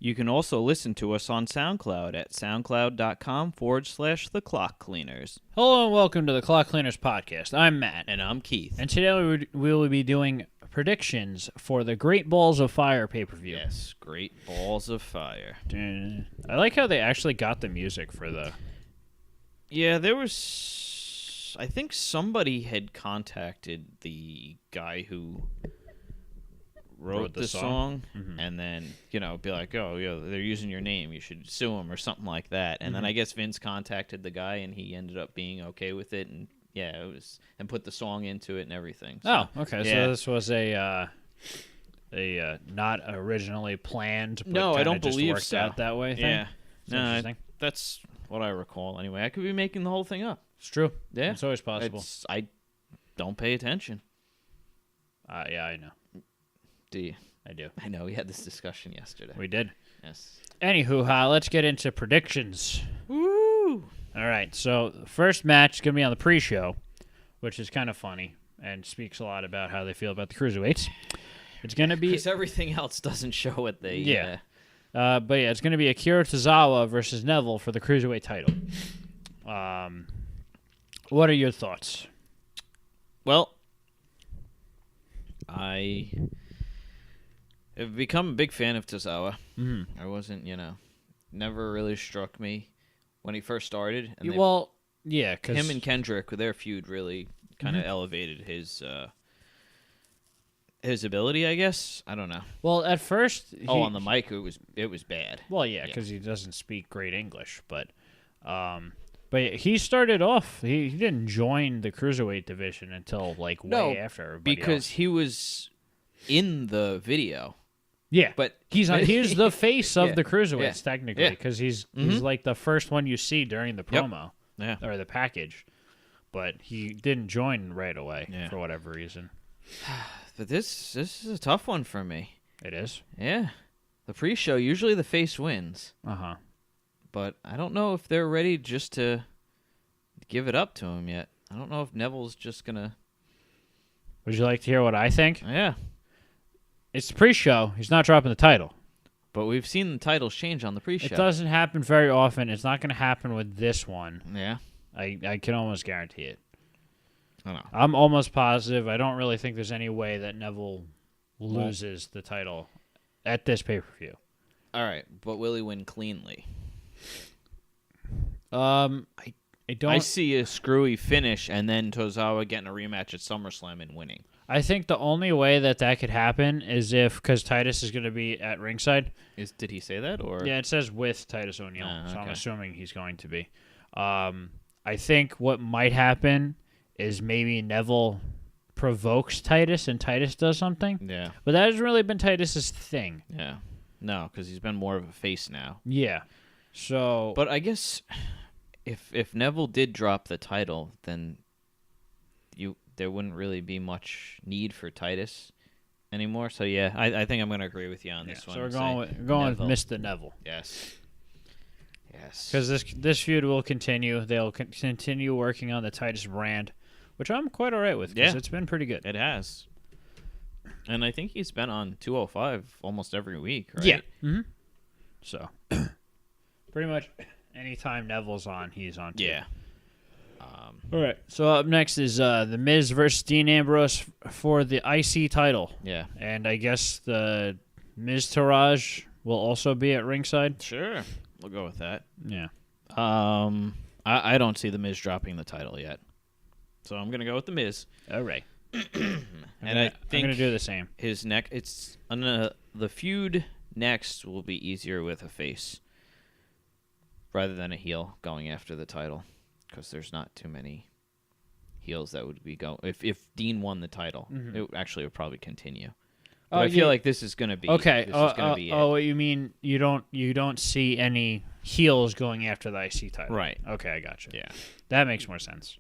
You can also listen to us on SoundCloud at soundcloud.com/The Clock Cleaners. Hello and welcome to the Clock Cleaners Podcast. I'm Matt. And I'm Keith. And today we will be doing predictions for the Great Balls of Fire pay-per-view. Yes, Great Balls of Fire. I like how they actually got the music for the... Yeah, there was... I think somebody had contacted the guy who wrote the song Mm-hmm. and then, be like, oh, they're using your name. You should sue them or something like that. And then I guess Vince contacted the guy and he ended up being okay with it. And yeah, it was, and put the song into it and everything. So, okay. yeah. So this was a not originally planned, but no, I don't just believe worked so. out that way thing? Yeah. Interesting. That's what I recall anyway. I could be making the whole thing up. It's true. Yeah. It's always possible. I don't pay attention. Yeah, I know. Do you? I do. I know. We had this discussion yesterday. We did. Yes. Anywho, let's get into predictions. Woo! All right, so the first match is going to be on the pre-show, which is kind of funny and speaks a lot about how they feel about the cruiserweights. It's going to be... Because everything else doesn't show what they... Yeah. But yeah, it's going to be Akira Tozawa versus Neville for the cruiserweight title. What are your thoughts? Well, I have become a big fan of Tozawa. Mm-hmm. I wasn't, never really struck me when he first started. And yeah, because... him and Kendrick, their feud really kind of elevated his ability, I guess. I don't know. Well, at first... on the mic, it was bad. Well, yeah, because he doesn't speak great English, but he started off... He didn't join the cruiserweight division until, way after everybody because else. he was in the video. Yeah, but he's the face of the cruiserweights, yeah. technically, because he's like the first one you see during the promo or the package. But he didn't join right away for whatever reason. But this is a tough one for me. It is? Yeah. The pre-show, usually the face wins. Uh-huh. But I don't know if they're ready just to give it up to him yet. I don't know if Neville's just going to... Would you like to hear what I think? Yeah. It's the pre-show. He's not dropping the title. But we've seen the titles change on the pre-show. It doesn't happen very often. It's not going to happen with this one. Yeah. I can almost guarantee it. I don't know. I'm almost positive. I don't really think there's any way that Neville loses the title at this pay-per-view. All right, but will he win cleanly? I don't. I see a screwy finish and then Tozawa getting a rematch at SummerSlam and winning. I think the only way that could happen is because Titus is going to be at ringside. Did he say that? Or Yeah, it says with Titus O'Neil, okay. so I'm assuming he's going to be. I think what might happen is maybe Neville provokes Titus and Titus does something. Yeah. But that hasn't really been Titus's thing. Yeah. No, because he's been more of a face now. Yeah. So... But I guess if Neville did drop the title, then there wouldn't really be much need for Titus anymore. So yeah, I think I'm going to agree with you on this one. So we're going with Mr. Neville. Yes. Yes. Because this feud will continue. They'll continue working on the Titus brand, which I'm quite all right with because it's been pretty good. It has. And I think he's been on 205 almost every week, right? Yeah. Mm-hmm. So, pretty much anytime Neville's on, he's on too. Yeah. All right. So up next is The Miz versus Dean Ambrose for the IC title. Yeah. And I guess the Miz Taraj will also be at ringside. Sure. We'll go with that. Yeah. I don't see the Miz dropping the title yet. So I'm going to go with the Miz. All right. I think I'm going to do the same. The feud next will be easier with a face rather than a heel going after the title because there's not too many heels that would be going. If Dean won the title, it actually would probably continue. But I feel like this is going to be okay. This is going to be it. Oh, you mean you don't see any heels going after the IC title? Right. Okay, I gotcha. Yeah. That makes more sense.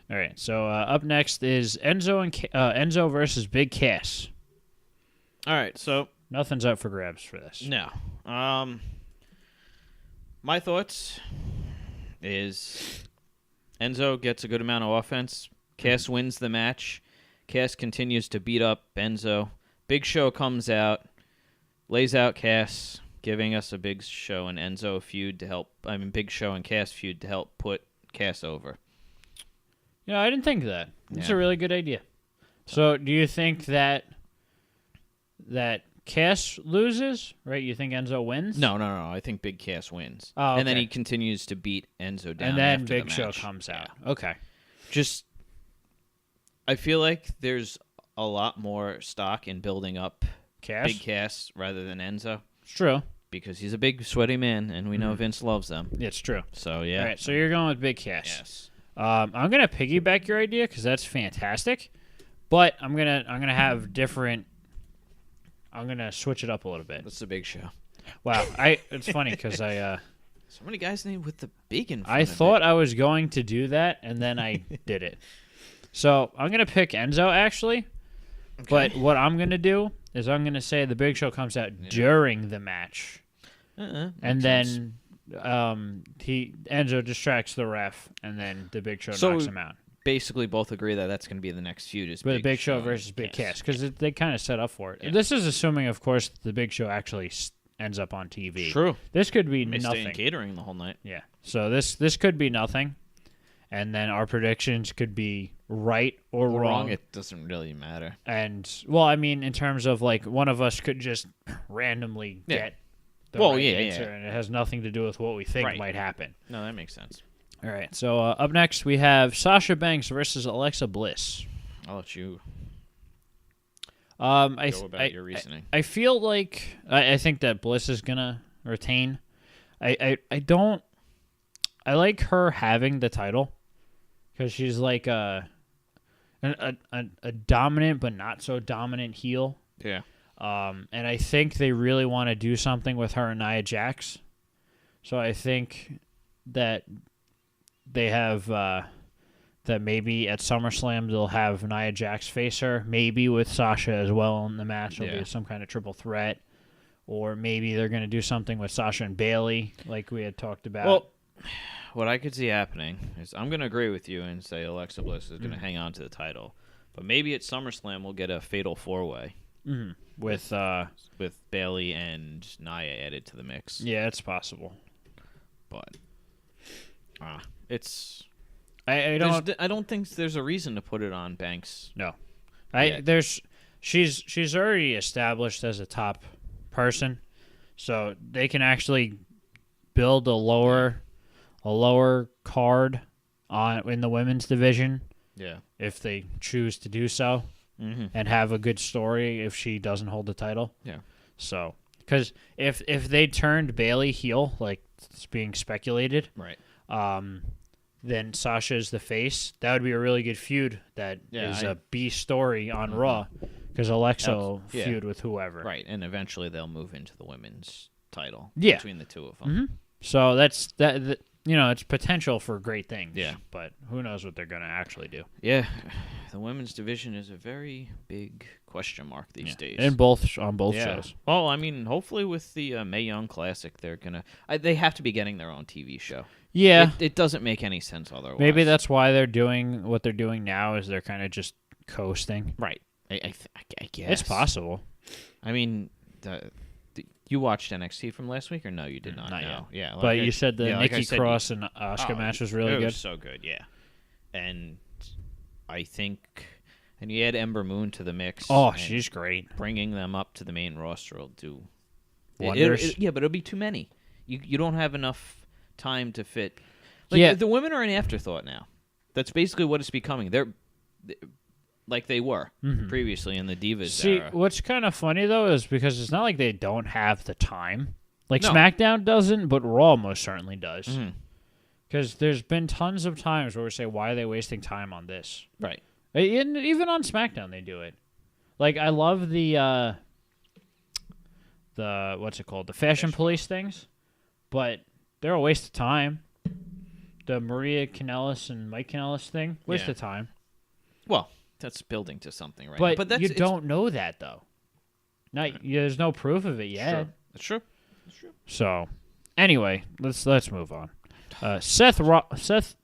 All right. So up next is Enzo versus Big Cass. All right. So nothing's up for grabs for this. no. My thoughts is Enzo gets a good amount of offense. Cass wins the match. Cass continues to beat up Enzo. Big Show comes out, lays out Cass, giving us a Big Show and Enzo feud to help. Big Show and Cass feud to help put Cass over. Yeah, I didn't think of that. It's Yeah. a really good idea. So, do you think that Cass loses? Right? You think Enzo wins? No. I think Big Cass wins. Oh, And then okay. he continues to beat Enzo down. And then after Big the Show match. comes out. Yeah. Okay. Just, I feel like there's a lot more stock in building up Cass? Big Cass rather than Enzo. It's true. Because he's a big, sweaty man, and we know Vince loves them. It's true. So, yeah. All right, so you're going with Big Cass. Yes. I'm gonna piggyback your idea because that's fantastic, but I'm gonna have different. I'm gonna switch it up a little bit. That's the Big Show. Wow, it's funny because So many guys named with the big in front I of thought it. I was going to do that and then I did it. So I'm gonna pick Enzo actually, but what I'm gonna do is I'm gonna say the Big Show comes out during the match, and then Enzo distracts the ref, and then the Big Show knocks him out. Basically, both agree that that's going to be the next feud. Is But the Big Show versus Big Cass, because they kind of set up for it. Yeah. This is assuming, of course, the Big Show actually ends up on TV. True. This could be May nothing. stay in catering the whole night. Yeah. So this could be nothing, and then our predictions could be right or wrong. It doesn't really matter. And well, I mean, in terms of like one of us could just randomly get the right answer, and it has nothing to do with what we think might happen. No, that makes sense. All right. So up next we have Sasha Banks versus Alexa Bliss. I'll let you Go about your reasoning. I feel like I think that Bliss is gonna retain. I like her having the title because she's like a dominant but not so dominant heel. Yeah. And I think they really want to do something with her and Nia Jax. So I think that they have that maybe at SummerSlam they'll have Nia Jax face her, maybe with Sasha as well in the match. There'll be some kind of triple threat. Or maybe they're going to do something with Sasha and Bayley like we had talked about. Well, what I could see happening is I'm going to agree with you and say Alexa Bliss is going to hang on to the title. But maybe at SummerSlam we'll get a fatal four-way. With Bayley and Nia added to the mix. Yeah, it's possible. But it's I don't think there's a reason to put it on Banks. No. She's already established as a top person. So they can actually build a lower card in the women's division. Yeah. If they choose to do so. And have a good story if she doesn't hold the title. Yeah. So, because if they turned Bayley heel, like it's being speculated, right? Then Sasha's the face. That would be a really good feud. That is a B story on Raw, because Alexa will feud with whoever. Right, and eventually they'll move into the women's title between the two of them. So that's that. It's potential for great things. Yeah. But who knows what they're going to actually do. Yeah. The women's division is a very big question mark these days. On both shows. Well, I mean, hopefully with the Mae Young Classic, they're going to... They have to be getting their own TV show. Yeah. It doesn't make any sense otherwise. Maybe that's why they're doing what they're doing now, is they're kind of just coasting. Right. I guess. It's possible. I mean... You watched NXT from last week, or no? You did not. Not yet. Yeah, but you said the Nikki Cross and Asuka match was really good. It was so good, yeah. And I think, and you add Ember Moon to the mix. Oh, she's great. Bringing them up to the main roster will do wonders. Yeah, but it'll be too many. You don't have enough time to fit. The women are an afterthought now. That's basically what it's becoming. They're like they were previously in the Divas era. What's kind of funny, though, is because it's not like they don't have the time. SmackDown doesn't, but Raw most certainly does. Because there's been tons of times where we say, why are they wasting time on this? Right. And even on SmackDown, they do it. I love the what's it called? The Fashion Police things. But they're a waste of time. The Maria Kanellis and Mike Kanellis thing, waste of time. Well... That's building to something right now. But you don't know that, though. There's no proof of it yet. That's true. So, anyway, let's move on. Seth Rollins.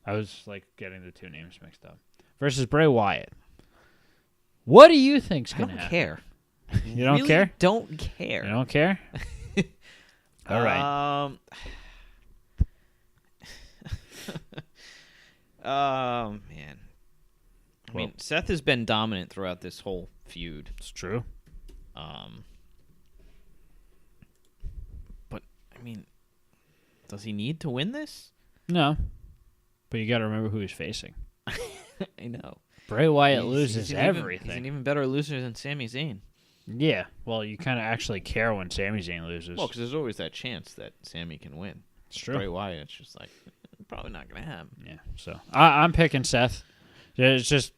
I was getting the two names mixed up. Versus Bray Wyatt. What do you think's going to happen? I don't care. You don't really care? Don't care. You don't care? All right. Man. I mean, Seth has been dominant throughout this whole feud. It's true. But I mean, does he need to win this? No. But you got to remember who he's facing. I know. Bray Wyatt loses he's everything. He's an even better loser than Sami Zayn. Yeah. Well, you kind of actually care when Sami Zayn loses. Well, because there's always that chance that Sami can win. It's true. Bray Wyatt, it's just like, probably not going to happen. Yeah. So I'm picking Seth. It's just,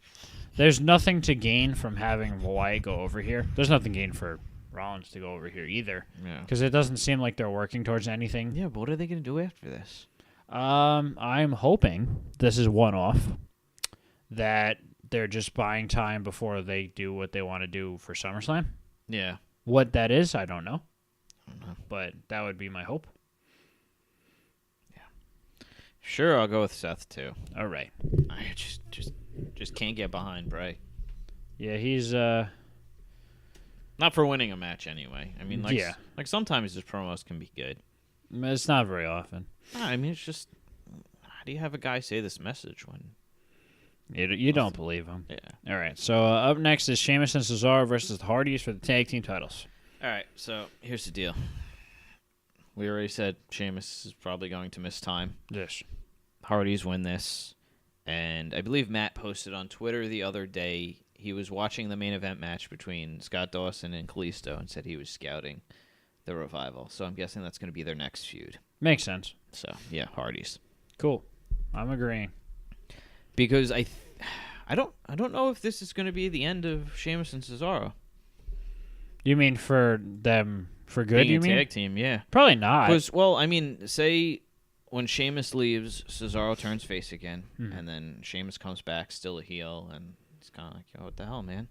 there's nothing to gain from having Wyatt go over here. There's nothing to gain for Rollins to go over here either. Yeah. Because it doesn't seem like they're working towards anything. Yeah, but what are they going to do after this? I'm hoping this is one-off, that they're just buying time before they do what they want to do for SummerSlam. Yeah. What that is, I don't know. But that would be my hope. Yeah. Sure, I'll go with Seth too. All right. I just can't get behind Bray. Yeah, he's not for winning a match anyway. I mean, like, yeah. Like sometimes his promos can be good. It's not very often. I mean, it's just, how do you have a guy say this message when You don't believe him. Yeah. All right. So up next is Sheamus and Cesaro versus the Hardys for the tag team titles. All right. So here's the deal. We already said Sheamus is probably going to miss time. Yes. Hardys win this, and I believe Matt posted on Twitter the other day he was watching the main event match between Scott Dawson and Kalisto and said he was scouting the Revival. So I'm guessing that's going to be their next feud. Makes sense. So yeah, Hardys. Cool. I'm agreeing. Because I don't know if this is going to be the end of Sheamus and Cesaro. You mean for them for good? Being You a mean tag team? Yeah. probably not. Because I mean, say when Sheamus leaves, Cesaro turns face again, and then Sheamus comes back still a heel, and it's kind of like, yo, what the hell, man?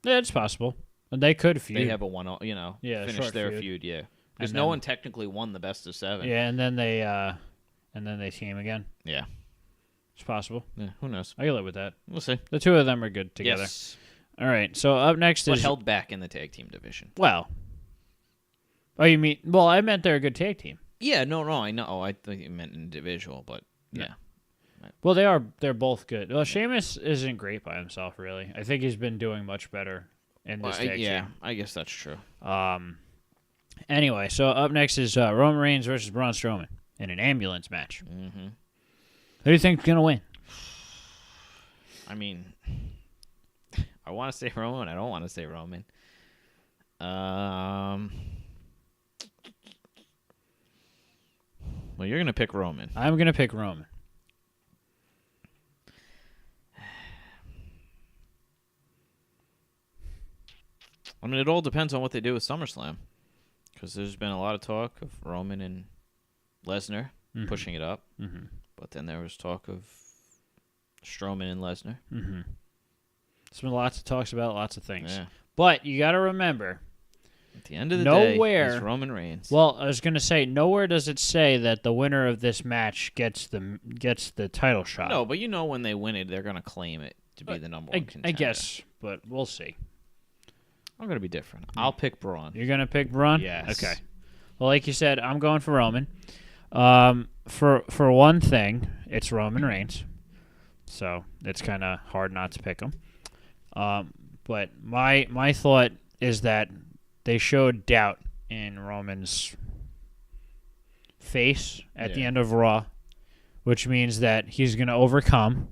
Yeah, it's possible. And they could feud. They have a finish short their feud. feud, yeah. Because And no then- one technically won the best of 7. Yeah, and then they team again. Yeah. It's possible. Yeah, who knows? I can live with that. We'll see. The two of them are good together. Yes. All right. So up next But is held back in the tag team division. well. Oh, you mean? Well, I meant they're a good tag team. Yeah, no, I know. I think you meant individual, but yeah. Well, they are. They're both good. Well, Sheamus isn't great by himself, really. I think he's been doing much better in this tag team. I guess that's true. Anyway, so up next is Roman Reigns versus Braun Strowman in an ambulance match. Mm-hmm. Who do you think's gonna win? I mean, I want to say Roman. I don't want to say Roman. Well, you're gonna pick Roman. I'm gonna pick Roman. I mean, it all depends on what they do with SummerSlam, because there's been a lot of talk of Roman and Lesnar pushing it up, but then there was talk of Strowman and Lesnar. Mm-hmm. There's been lots of talks about lots of things, Yeah. but you got to remember. At the end of the Nowhere- day, it's Roman Reigns. Well, I was gonna say nowhere does it say that the winner of this match gets the title shot. No, but when they win it, they're gonna claim it to be the number one contender. I guess, but we'll see. I'm gonna be different. I'll pick Braun. You're gonna pick Braun? Yes. Okay. Well, like you said, I'm going for Roman. For one thing, it's Roman Reigns, so it's kind of hard not to pick him. But my thought is that they showed doubt in Roman's face at the end of Raw, which means that he's going to overcome,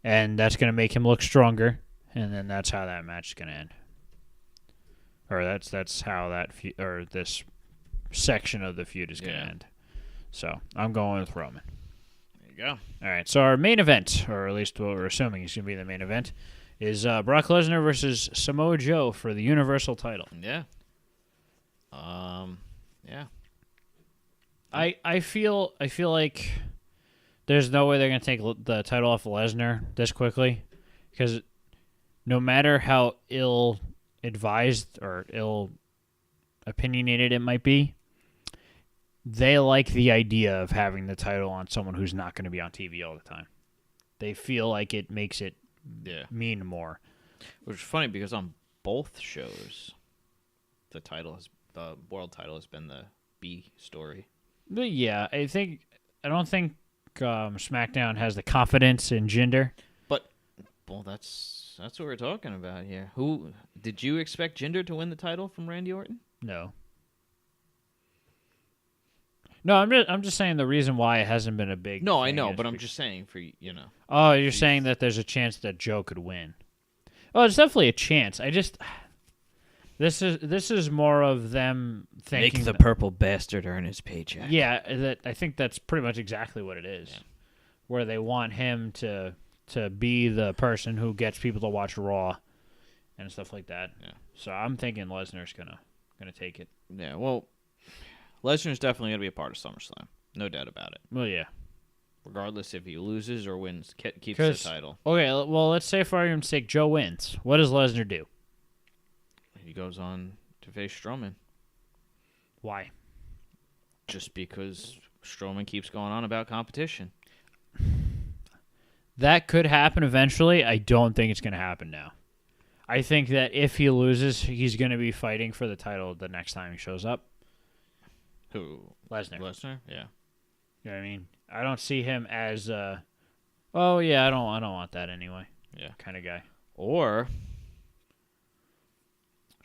and that's going to make him look stronger, and then that's how that match is going to end. Or that's how this section of the feud is going to end. So I'm going with Roman. There you go. All right, so our main event, or at least what we're assuming is going to be the main event, is Brock Lesnar versus Samoa Joe for the Universal title. Yeah. Yeah. I feel like there's no way they're going to take the title off of Lesnar this quickly, because no matter how ill-advised or ill-opinionated it might be, they like the idea of having the title on someone who's not going to be on TV all the time. They feel like it makes it mean more. Which is funny because on both shows, the world title has been the B story. But yeah, I don't think SmackDown has the confidence in Jinder. Well, that's what we're talking about here. Who did you expect Jinder to win the title from Randy Orton? No. No, I'm just saying the reason why it hasn't been a big. No, I know, but I'm just saying for you know. Oh, you're saying that there's a chance that Joe could win. Oh, it's definitely a chance. This is more of them thinking Make the purple bastard earn his paycheck. Yeah, I think that's pretty much exactly what it is. Yeah. Where they want him to be the person who gets people to watch Raw and stuff like that. Yeah. So I'm thinking Lesnar's gonna take it. Yeah, well, Lesnar's definitely going to be a part of SummerSlam. No doubt about it. Well, yeah. Regardless if he loses or wins, keeps the title. Okay, well, let's say for argument's sake, Joe wins. What does Lesnar do? He goes on to face Strowman. Why? Just because Strowman keeps going on about competition. That could happen eventually. I don't think it's going to happen now. I think that if he loses, he's going to be fighting for the title the next time he shows up. Who? Lesnar. Yeah. You know what I mean? I don't see him as oh yeah, I don't want that anyway. Yeah. Kind of guy. Or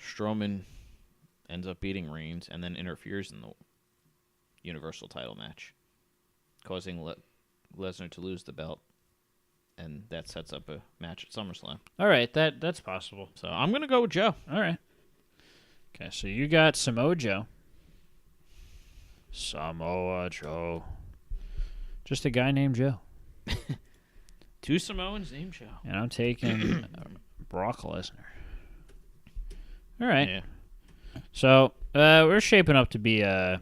Strowman ends up beating Reigns and then interferes in the Universal title match, causing Lesnar to lose the belt, and that sets up a match at SummerSlam. All right, that's possible. So I'm going to go with Joe. All right. Okay, so you got Samoa Joe. Samoa Joe. Just a guy named Joe. Two Samoans named Joe. And I'm taking Brock Lesnar. All right. Yeah. So we're shaping up to be a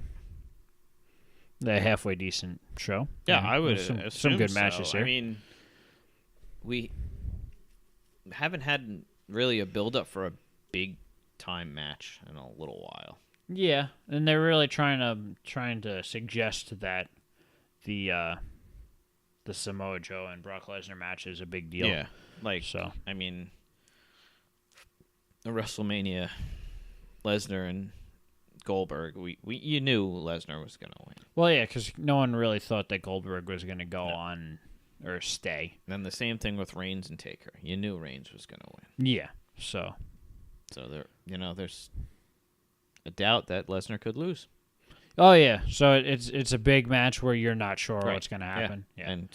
halfway decent show. Yeah, I would assume assume good so. matches here. I mean, we haven't had really a build-up for a big-time match in a little while. Yeah, and they're really trying to suggest that the Samoa Joe and Brock Lesnar match is a big deal. Yeah, so I mean, the WrestleMania, Lesnar and Goldberg, you knew Lesnar was gonna win. Well, yeah, because no one really thought that Goldberg was gonna go on or stay. And then the same thing with Reigns and Taker. You knew Reigns was gonna win. Yeah, so there's a doubt that Lesnar could lose. Oh yeah, so it's a big match where you're not sure what's going to happen. Yeah. And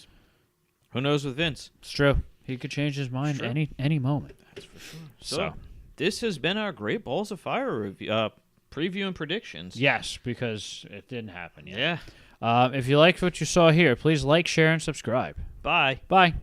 who knows with Vince? It's true. He could change his mind any moment. That's for sure. So this has been our Great Balls of Fire review, preview and predictions. Yes, because it didn't happen yet. Yeah. If you liked what you saw here, please like, share, and subscribe. Bye. Bye.